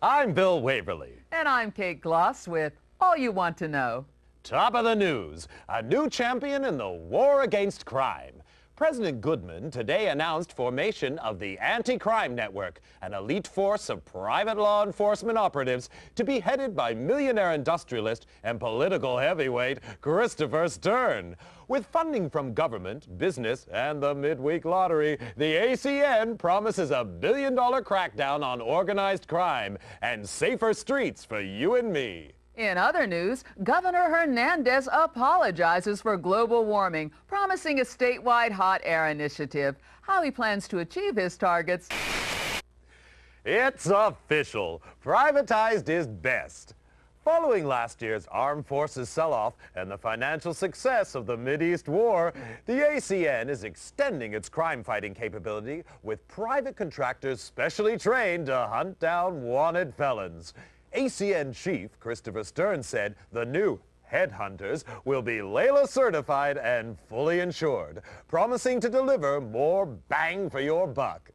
I'm Bill Waverly. And I'm Kate Gloss with All You Want to Know. Top of the news, a new champion in the war against crime. President Goodman today announced formation of the Anti-Crime Network, an elite force of private law enforcement operatives to be headed by millionaire industrialist and political heavyweight Christopher Stern. With funding from government, business, and the midweek lottery, the ACN promises a billion-dollar crackdown on organized crime and safer streets for you and me. In other news, Governor Hernandez apologizes for global warming, promising a statewide hot air initiative. How he plans to achieve his targets. It's official. Privatized is best. Following last year's armed forces sell-off and the financial success of the Mideast War, the ACN is extending its crime-fighting capability with private contractors specially trained to hunt down wanted felons. ACN Chief Christopher Stern said the new Headhunters will be Layla certified and fully insured, promising to deliver more bang for your buck.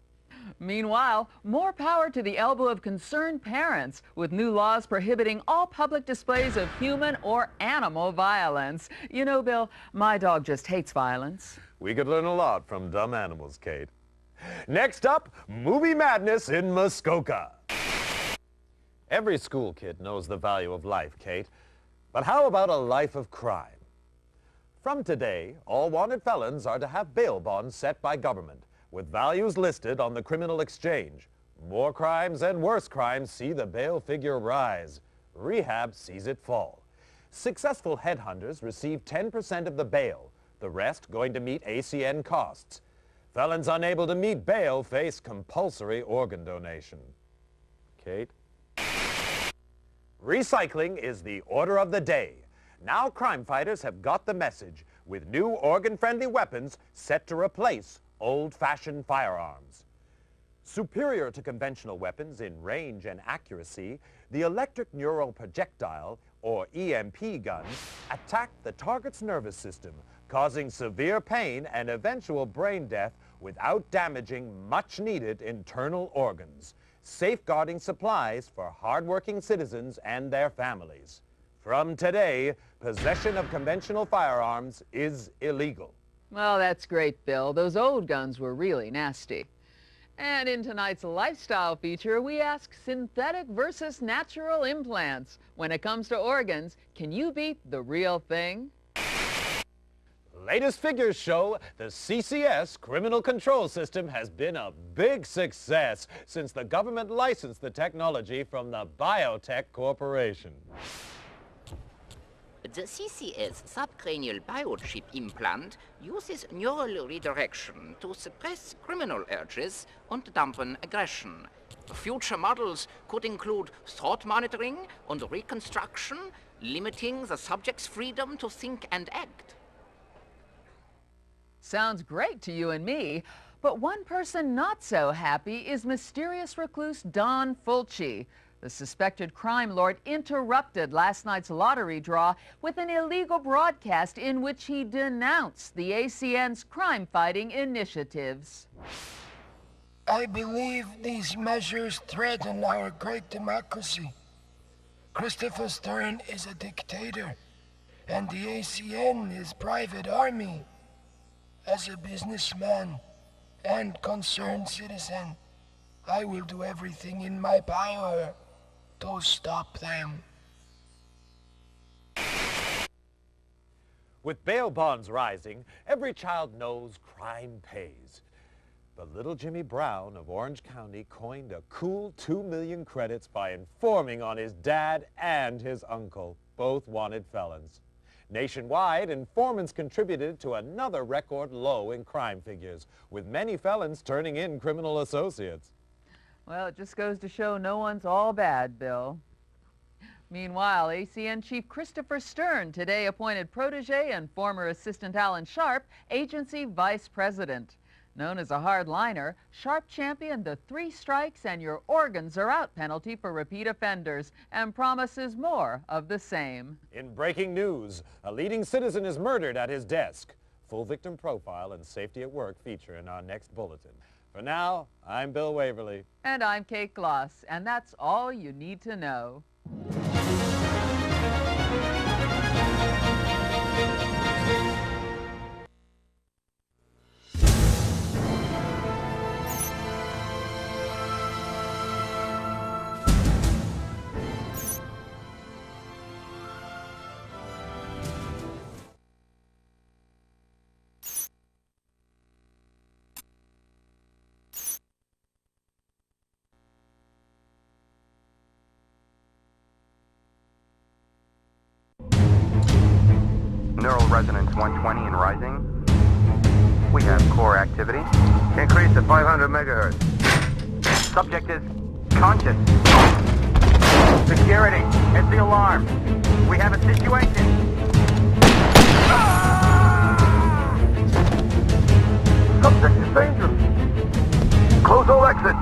Meanwhile, more power to the elbow of concerned parents with new laws prohibiting all public displays of human or animal violence. You know, Bill, my dog just hates violence. We could learn a lot from dumb animals, Kate. Next up, movie madness in Muskoka. Every school kid knows the value of life, Kate. But how about a life of crime? From today, all wanted felons are to have bail bonds set by government, with values listed on the criminal exchange. More crimes and worse crimes see the bail figure rise. Rehab sees it fall. Successful headhunters receive 10% of the bail, the rest going to meet ACN costs. Felons unable to meet bail face compulsory organ donation. Kate? Recycling is the order of the day. Now crime fighters have got the message, with new organ-friendly weapons set to replace old-fashioned firearms. Superior to conventional weapons in range and accuracy, the electric neural projectile, or EMP guns, attack the target's nervous system, causing severe pain and eventual brain death without damaging much-needed internal organs, safeguarding supplies for hard-working citizens and their families. From today, possession of conventional firearms is illegal. Well, that's great, Bill. Those old guns were really nasty. And in tonight's lifestyle feature, we ask synthetic versus natural implants. When it comes to organs, can you beat the real thing? Latest figures show the CCS criminal control system has been a big success since the government licensed the technology from the Biotech Corporation. The CCS subcranial biochip implant uses neural redirection to suppress criminal urges and dampen aggression. Future models could include thought monitoring and reconstruction, limiting the subject's freedom to think and act. Sounds great to you and me, but one person not so happy is mysterious recluse Don Fulci. The suspected crime lord interrupted last night's lottery draw with an illegal broadcast in which he denounced the ACN's crime-fighting initiatives. I believe these measures threaten our great democracy. Christopher Stern is a dictator, and the ACN is private army. As a businessman and concerned citizen, I will do everything in my power to stop them. With bail bonds rising, every child knows crime pays. But little Jimmy Brown of Orange County coined a cool 2 million credits by informing on his dad and his uncle, both wanted felons. Nationwide, informants contributed to another record low in crime figures, with many felons turning in criminal associates. Well, it just goes to show no one's all bad, Bill. Meanwhile, ACN Chief Christopher Stern today appointed protege and former assistant Alan Sharp agency vice president. Known as a hardliner, Sharp championed the 3 strikes and your organs are out penalty for repeat offenders and promises more of the same. In breaking news, a leading citizen is murdered at his desk. Full victim profile and safety at work feature in our next bulletin. For now, I'm Bill Waverly. And I'm Kate Gloss, and that's all you need to know. Neural resonance 120 and rising. We have core activity. Increase to 500 megahertz. Subject is conscious. Security, it's the alarm. We have a situation. Subject is dangerous. Close all exits.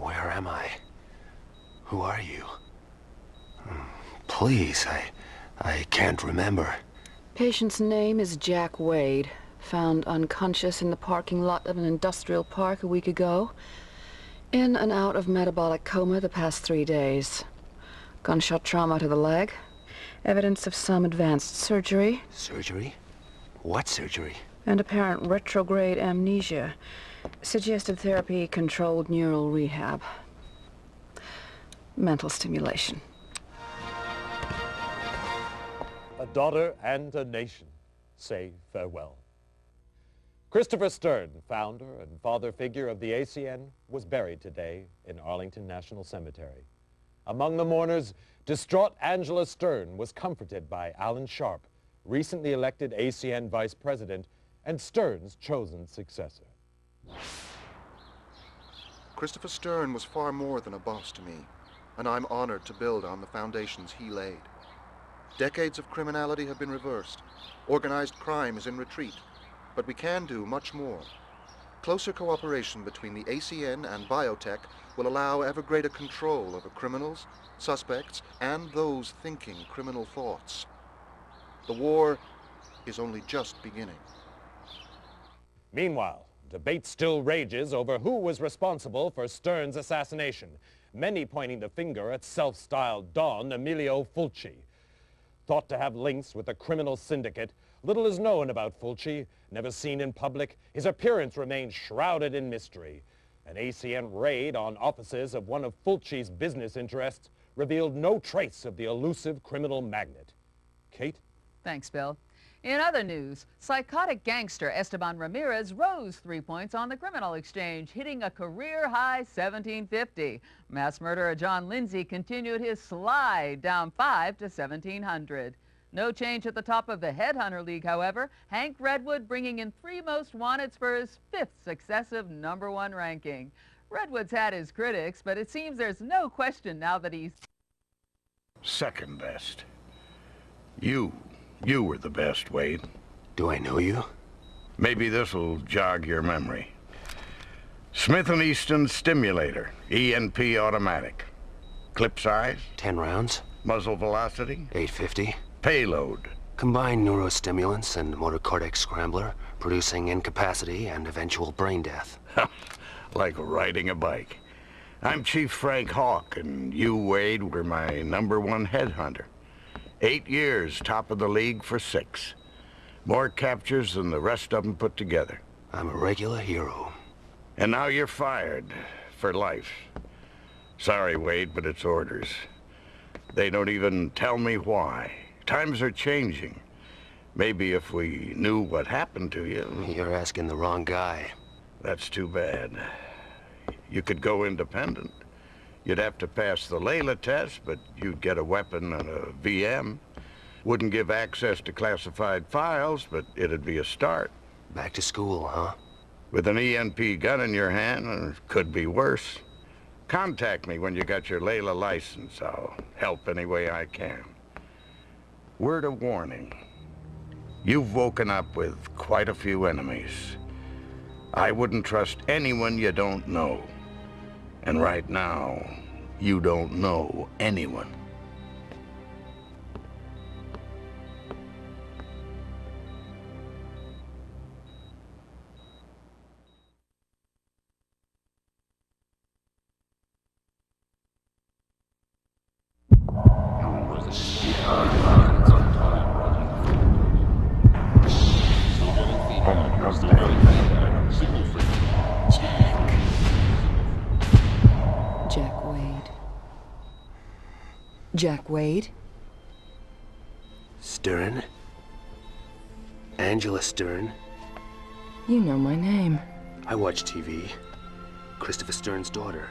Where am I? Who are you? Please, I can't remember. Patient's name is Jack Wade. Found unconscious in the parking lot of an industrial park a week ago. In and out of metabolic coma the past 3 days. Gunshot trauma to the leg. Evidence of some advanced surgery. Surgery? What surgery? And apparent retrograde amnesia. Suggested therapy, controlled neural rehab. Mental stimulation. A daughter and a nation say farewell. Christopher Stern, founder and father figure of the ACN, was buried today in Arlington National Cemetery. Among the mourners, distraught Angela Stern was comforted by Alan Sharp, recently elected ACN vice president and Stern's chosen successor. Christopher Stern was far more than a boss to me, and I'm honored to build on the foundations he laid. Decades of criminality have been reversed. Organized crime is in retreat, but we can do much more. Closer cooperation between the ACN and biotech will allow ever greater control over criminals, suspects, and those thinking criminal thoughts. The war is only just beginning. Meanwhile, debate still rages over who was responsible for Stern's assassination, many pointing the finger at self-styled Don Emilio Fulci. Thought to have links with a criminal syndicate, little is known about Fulci. Never seen in public, his appearance remains shrouded in mystery. An ACN raid on offices of one of Fulci's business interests revealed no trace of the elusive criminal magnate. Kate? Thanks, Bill. In other news, psychotic gangster Esteban Ramirez rose 3 points on the criminal exchange, hitting a career-high 1750. Mass murderer John Lindsay continued his slide, down 5 to 1700. No change at the top of the Headhunter League, however. Hank Redwood bringing in 3 most wanteds for his 5th successive #1 ranking. Redwood's had his critics, but it seems there's no question now that he's second best. You were the best, Wade. Do I know you? Maybe this'll jog your memory. Smith & Easton Stimulator, ENP automatic. Clip size? 10 rounds. Muzzle velocity? 850. Payload? Combined neurostimulants and motor cortex scrambler, producing incapacity and eventual brain death. Like riding a bike. I'm Chief Frank Hawk, and you, Wade, were my #1 headhunter. 8 years, top of the league for 6. More captures than the rest of them put together. I'm a regular hero. And now you're fired. For life. Sorry, Wade, but it's orders. They don't even tell me why. Times are changing. Maybe if we knew what happened to you... You're asking the wrong guy. That's too bad. You could go independent. You'd have to pass the Layla test, but you'd get a weapon and a VM. Wouldn't give access to classified files, but it'd be a start. Back to school, huh? With an ENP gun in your hand, it could be worse. Contact me when you got your Layla license. I'll help any way I can. Word of warning. You've woken up with quite a few enemies. I wouldn't trust anyone you don't know. And right now, you don't know anyone. Jack Wade? Stern? Angela Stern? You know my name. I watch TV. Christopher Stern's daughter.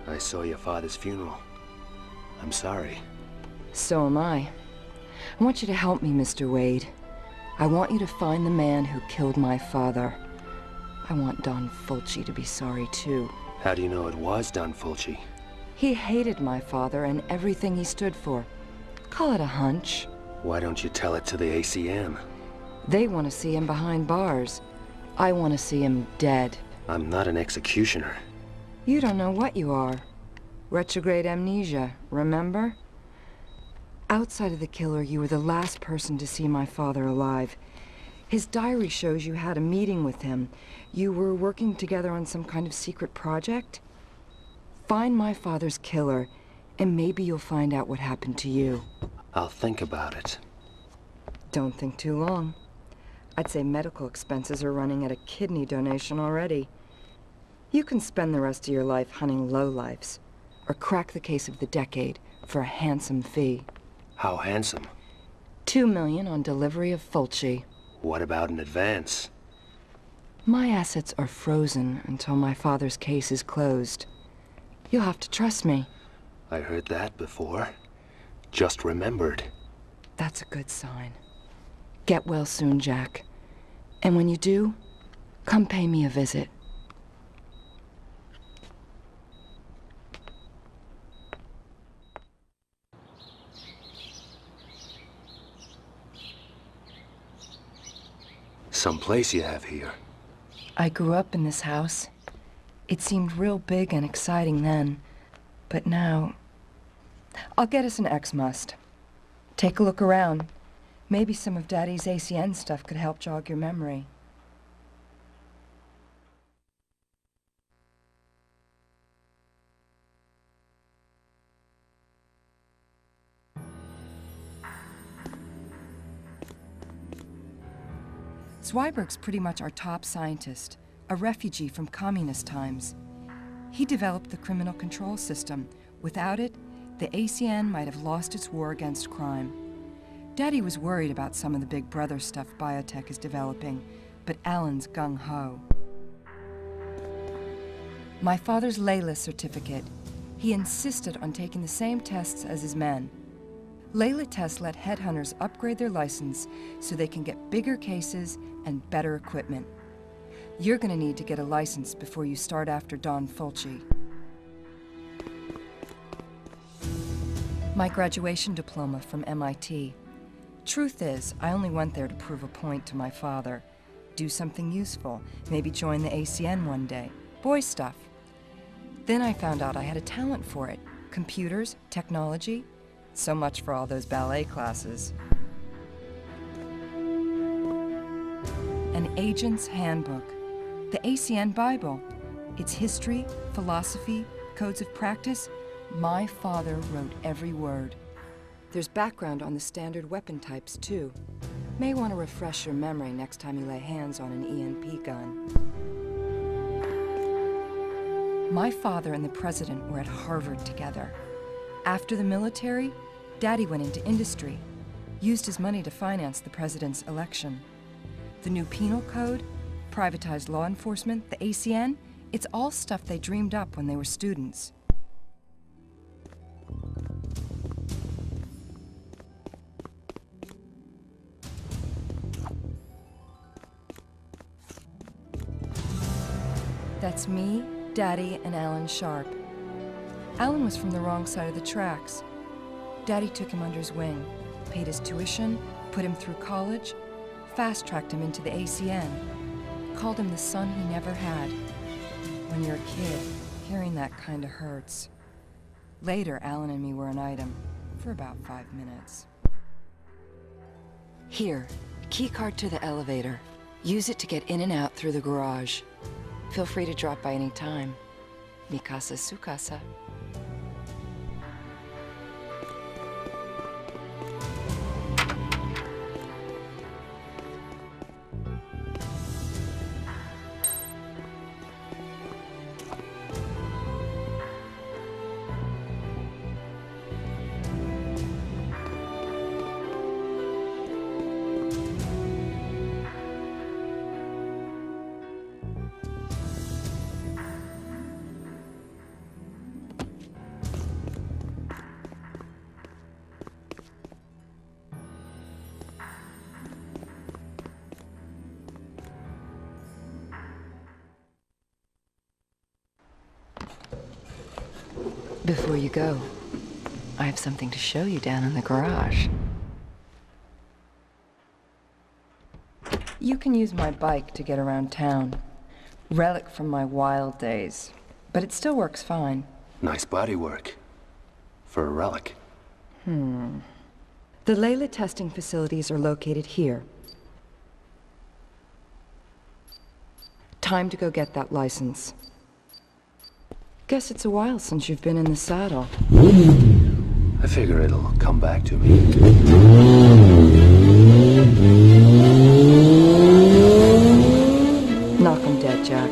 I saw your father's funeral. I'm sorry. So am I. I want you to help me, Mr. Wade. I want you to find the man who killed my father. I want Don Fulci to be sorry, too. How do you know it was Don Fulci? He hated my father and everything he stood for. Call it a hunch. Why don't you tell it to the ACN? They want to see him behind bars. I want to see him dead. I'm not an executioner. You don't know what you are. Retrograde amnesia, remember? Outside of the killer, you were the last person to see my father alive. His diary shows you had a meeting with him. You were working together on some kind of secret project. Find my father's killer, and maybe you'll find out what happened to you. I'll think about it. Don't think too long. I'd say medical expenses are running at a kidney donation already. You can spend the rest of your life hunting lowlifes, or crack the case of the decade for a handsome fee. How handsome? $2 million on delivery of Fulci. What about an advance? My assets are frozen until my father's case is closed. You'll have to trust me. I heard that before. Just remembered. That's a good sign. Get well soon, Jack. And when you do, come pay me a visit. Some place you have here. I grew up in this house. It seemed real big and exciting then, but now... I'll get us an X-Must. Take a look around. Maybe some of Daddy's ACN stuff could help jog your memory. Zweiberg's pretty much our top scientist, a refugee from communist times. He developed the criminal control system. Without it, the ACN might have lost its war against crime. Daddy was worried about some of the big brother stuff biotech is developing, but Alan's gung-ho. My father's Layla certificate. He insisted on taking the same tests as his men. Layla tests let headhunters upgrade their license so they can get bigger cases and better equipment. You're gonna need to get a license before you start after Don Fulci. My graduation diploma from MIT. Truth is, I only went there to prove a point to my father. Do something useful, maybe join the ACN one day. Boy stuff. Then I found out I had a talent for it. Computers, technology. So much for all those ballet classes. An Agent's Handbook. The ACN Bible. Its history, philosophy, codes of practice. My father wrote every word. There's background on the standard weapon types, too. May want to refresh your memory next time you lay hands on an EMP gun. My father and the president were at Harvard together. After the military, Daddy went into industry, used his money to finance the president's election. The new penal code, privatized law enforcement, the ACN, it's all stuff they dreamed up when they were students. That's me, Daddy, and Alan Sharp. Alan was from the wrong side of the tracks. Daddy took him under his wing, paid his tuition, put him through college, fast-tracked him into the ACN, called him the son he never had. When you're a kid, hearing that kinda hurts. Later, Alan and me were an item, for about 5 minutes. Here, key card to the elevator. Use it to get in and out through the garage. Feel free to drop by any time. Mi casa su casa. Before you go, I have something to show you down in the garage. You can use my bike to get around town. Relic from my wild days, but it still works fine. Nice bodywork. For a relic. The Layla testing facilities are located here. Time to go get that license. Guess it's a while since you've been in the saddle. I figure it'll come back to me. Knock 'em dead, Jack.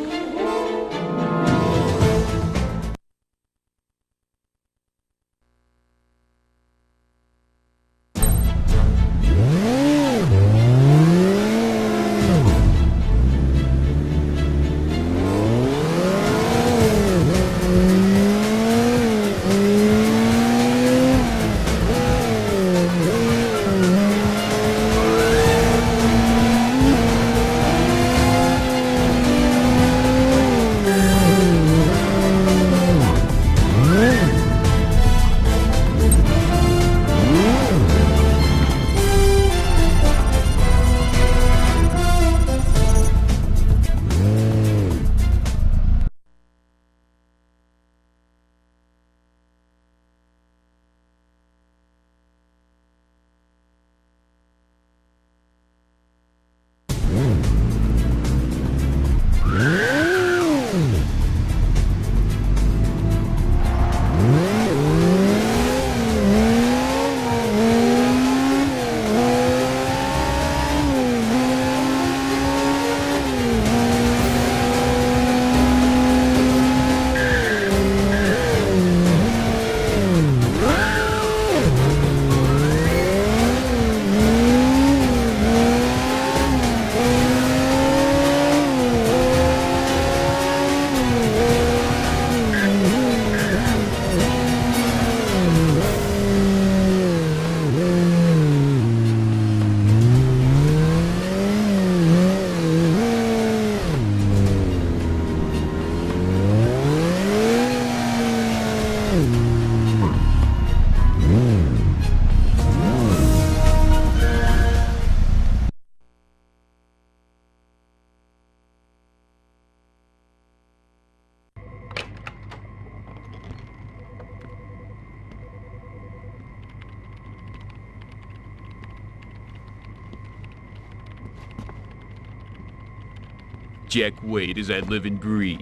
Jack Wade as I live and breathe.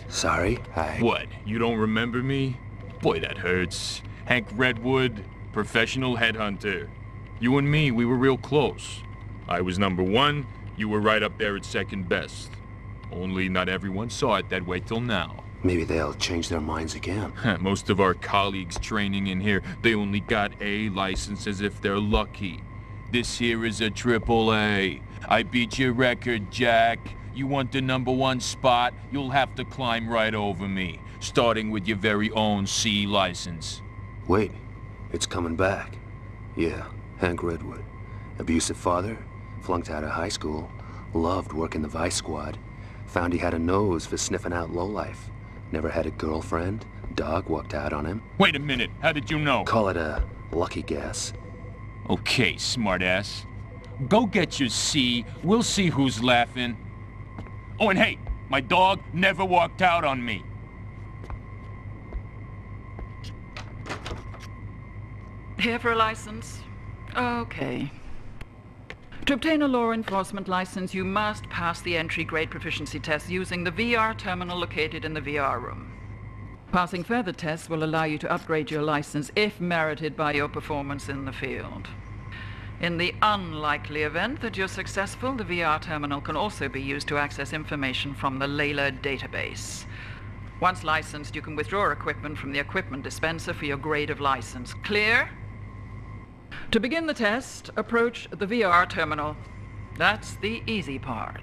Sorry, What, you don't remember me? Boy, that hurts. Hank Redwood, professional headhunter. You and me, we were real close. I was number 1, you were right up there at second best. Only not everyone saw it that way till now. Maybe they'll change their minds again. Most of our colleagues training in here, they only got A licenses if they're lucky. This here is a AAA. I beat your record, Jack. You want the number 1 spot, you'll have to climb right over me, starting with your very own C license. Wait, it's coming back. Yeah, Hank Redwood. Abusive father, flunked out of high school, loved working the Vice Squad, found he had a nose for sniffing out lowlife. Never had a girlfriend, dog walked out on him. Wait a minute, how did you know? Call it a lucky guess. Okay, smartass. Go get your C, we'll see who's laughing. Oh, and hey, my dog never walked out on me. Here for a license? Okay. To obtain a law enforcement license, you must pass the entry-grade proficiency test using the VR terminal located in the VR room. Passing further tests will allow you to upgrade your license if merited by your performance in the field. In the unlikely event that you're successful, the VR terminal can also be used to access information from the Layla database. Once licensed, you can withdraw equipment from the equipment dispenser for your grade of license. Clear? To begin the test, approach the VR terminal. That's the easy part.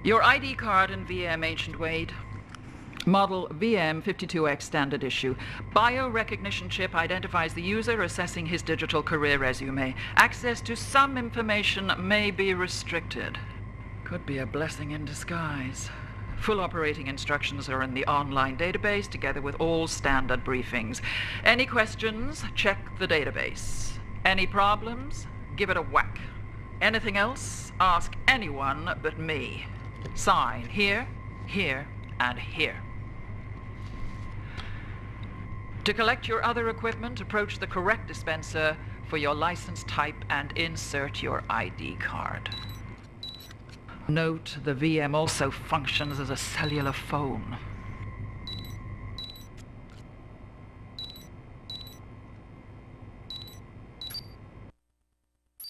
Your ID card and VM, Ancient Wade. Model VM52X standard issue. Biorecognition chip identifies the user, assessing his digital career resume. Access to some information may be restricted. Could be a blessing in disguise. Full operating instructions are in the online database, together with all standard briefings. Any questions? Check the database. Any problems? Give it a whack. Anything else? Ask anyone but me. Sign here, here, and here. To collect your other equipment, approach the correct dispenser for your license type and insert your ID card. Note, the VM also functions as a cellular phone.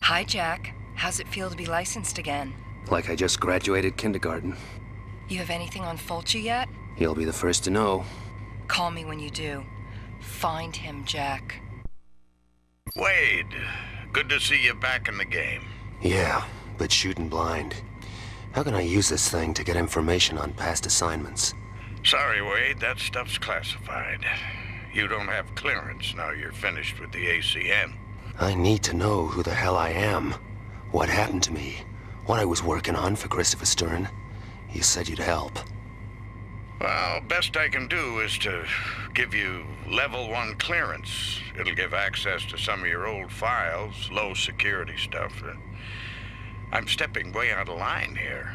Hi, Jack. How's it feel to be licensed again? Like I just graduated kindergarten. You have anything on Fulci yet? You'll be the first to know. Call me when you do. Find him, Jack. Wade, good to see you back in the game. Yeah, but shooting blind. How can I use this thing to get information on past assignments? Sorry, Wade, that stuff's classified. You don't have clearance now you're finished with the ACN. I need to know who the hell I am, what happened to me, what I was working on for Christopher Stern. You said you'd help. Well, best I can do is to give you level 1 clearance. It'll give access to some of your old files, low security stuff. I'm stepping way out of line here.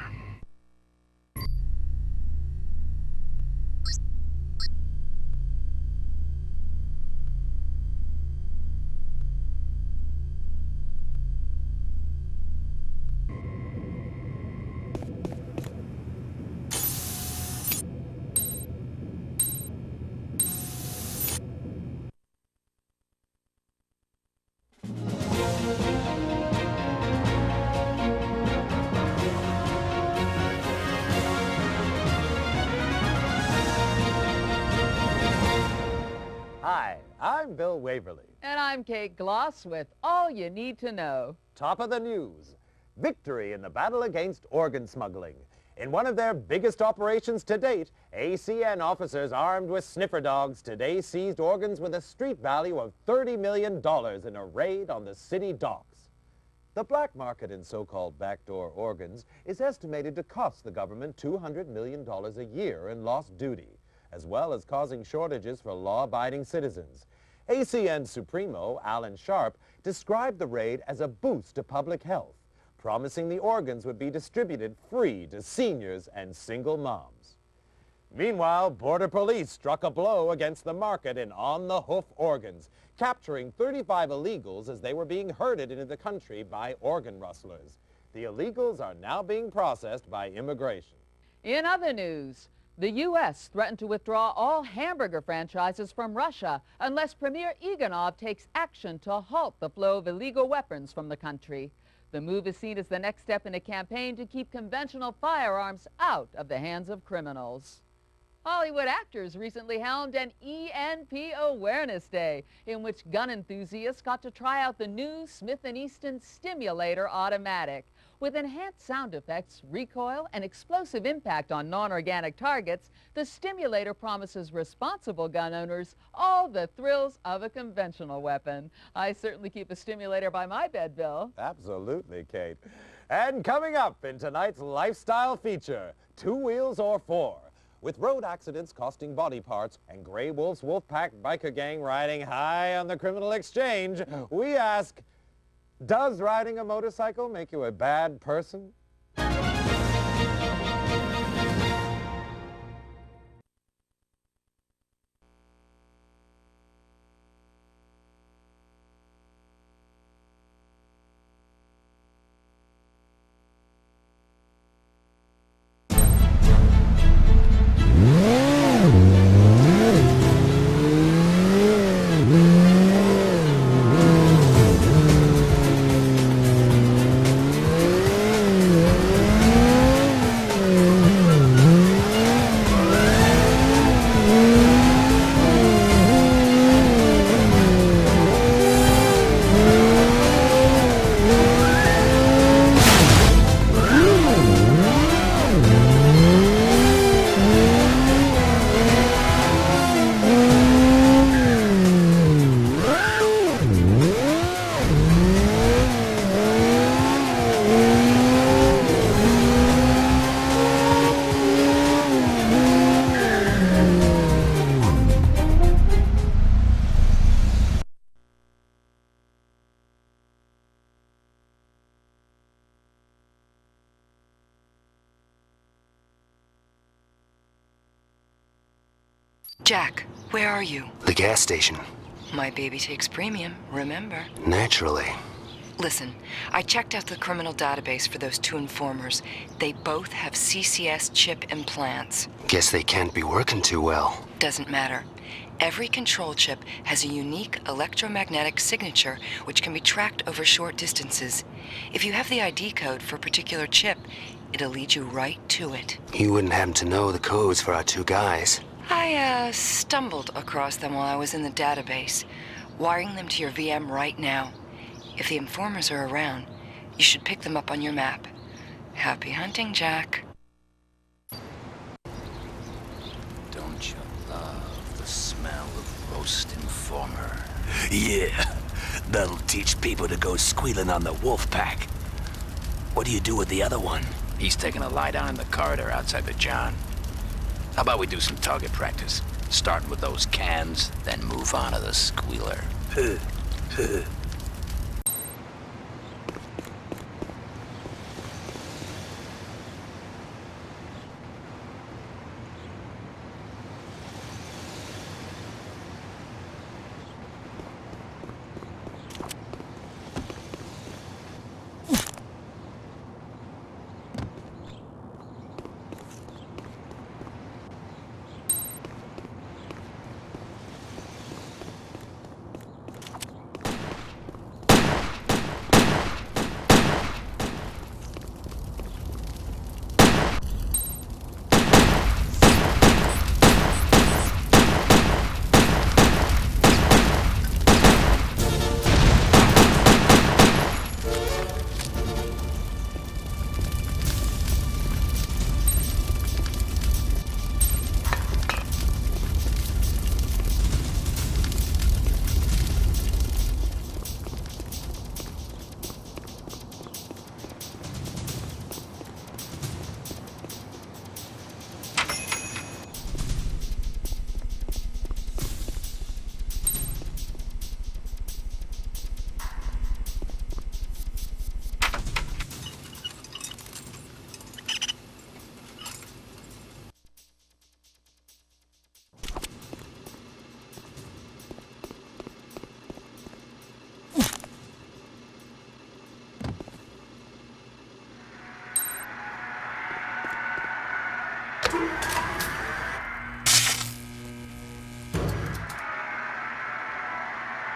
Hi, I'm Bill Waverly. And I'm Kate Gloss with all you need to know. Top of the news. Victory in the battle against organ smuggling. In one of their biggest operations to date, ACN officers armed with sniffer dogs today seized organs with a street value of $30 million in a raid on the city docks. The black market in so-called backdoor organs is estimated to cost the government $200 million a year in lost duty, as well as causing shortages for law-abiding citizens. ACN Supremo, Alan Sharp, described the raid as a boost to public health, promising the organs would be distributed free to seniors and single moms. Meanwhile, Border Police struck a blow against the market in on-the-hoof organs, capturing 35 illegals as they were being herded into the country by organ rustlers. The illegals are now being processed by immigration. In other news, the U.S. threatened to withdraw all hamburger franchises from Russia unless Premier Iganov takes action to halt the flow of illegal weapons from the country. The move is seen as the next step in a campaign to keep conventional firearms out of the hands of criminals. Hollywood actors recently helmed an ENP Awareness Day, in which gun enthusiasts got to try out the new Smith & Easton Stimulator Automatic. With enhanced sound effects, recoil, and explosive impact on non-organic targets, the Stimulator promises responsible gun owners all the thrills of a conventional weapon. I certainly keep a Stimulator by my bed, Bill. Absolutely, Kate. And coming up in tonight's lifestyle feature, 2 wheels or 4. With road accidents costing body parts and Grey Wolf's Wolfpack biker gang riding high on the criminal exchange, we ask, does riding a motorcycle make you a bad person? Jack, where are you? The gas station. My baby takes premium, remember? Naturally. Listen, I checked out the criminal database for those two informers. They both have CCS chip implants. Guess they can't be working too well. Doesn't matter. Every control chip has a unique electromagnetic signature which can be tracked over short distances. If you have the ID code for a particular chip, it'll lead you right to it. You wouldn't happen to know the codes for our two guys? I stumbled across them while I was in the database. Wiring them to your VM right now. If the informers are around, you should pick them up on your map. Happy hunting, Jack. Don't you love the smell of roast informer? Yeah, that'll teach people to go squealing on the wolf pack. What do you do with the other one? He's taking a lie down in the corridor outside the John. How about we do some target practice? Starting with those cans, then move on to the squealer.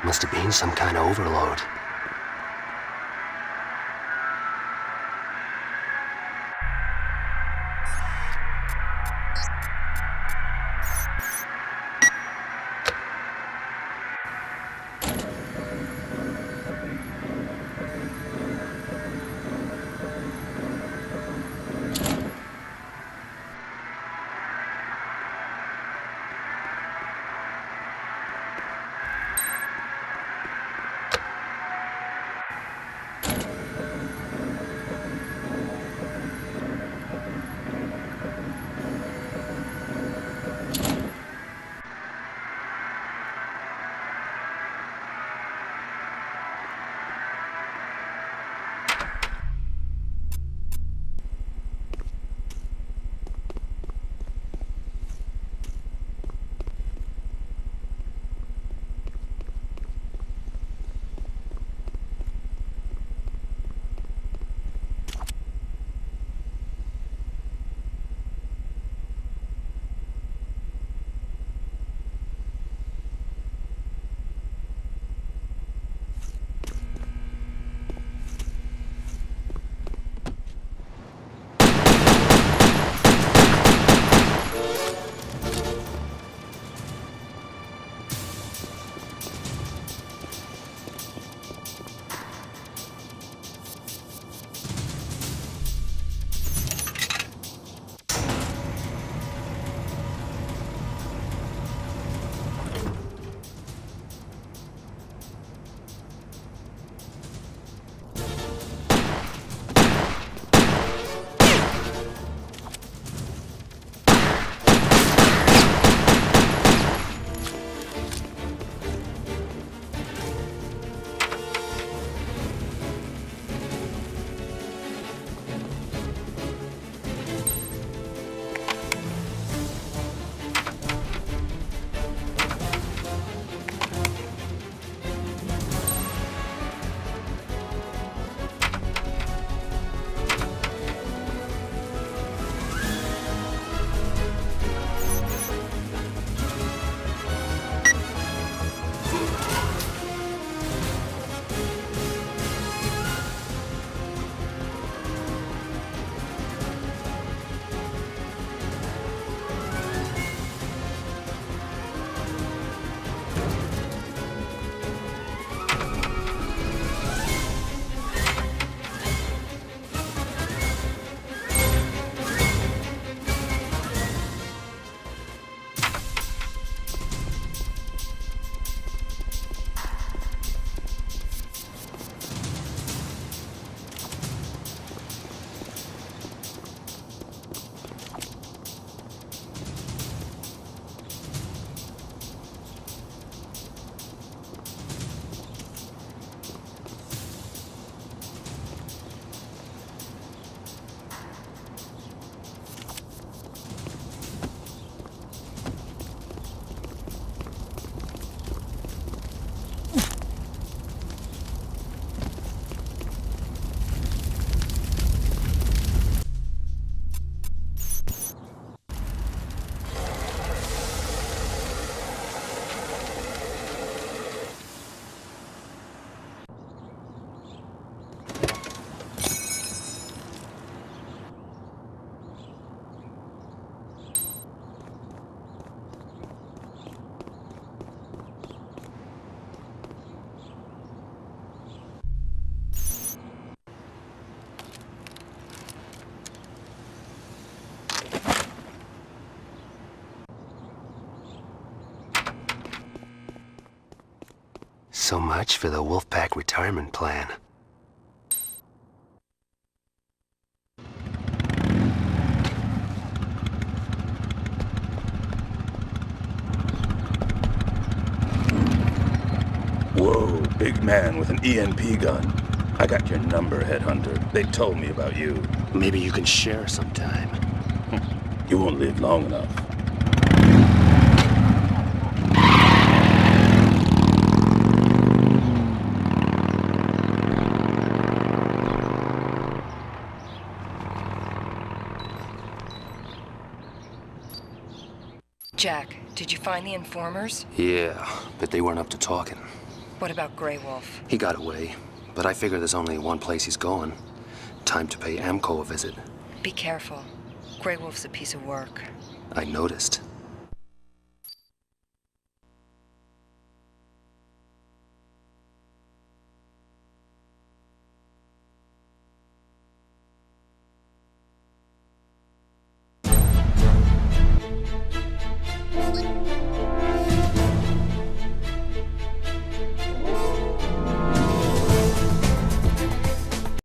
Must have been some kind of overload. So much for the Wolfpack retirement plan. Whoa, big man with an EMP gun. I got your number, Headhunter. They told me about you. Maybe you can share sometime. You won't live long enough. Jack, did you find the informers? Yeah, but they weren't up to talking. What about Grey Wolf? He got away, but I figure there's only one place he's going. Time to pay Amco a visit. Be careful. Grey Wolf's a piece of work. I noticed.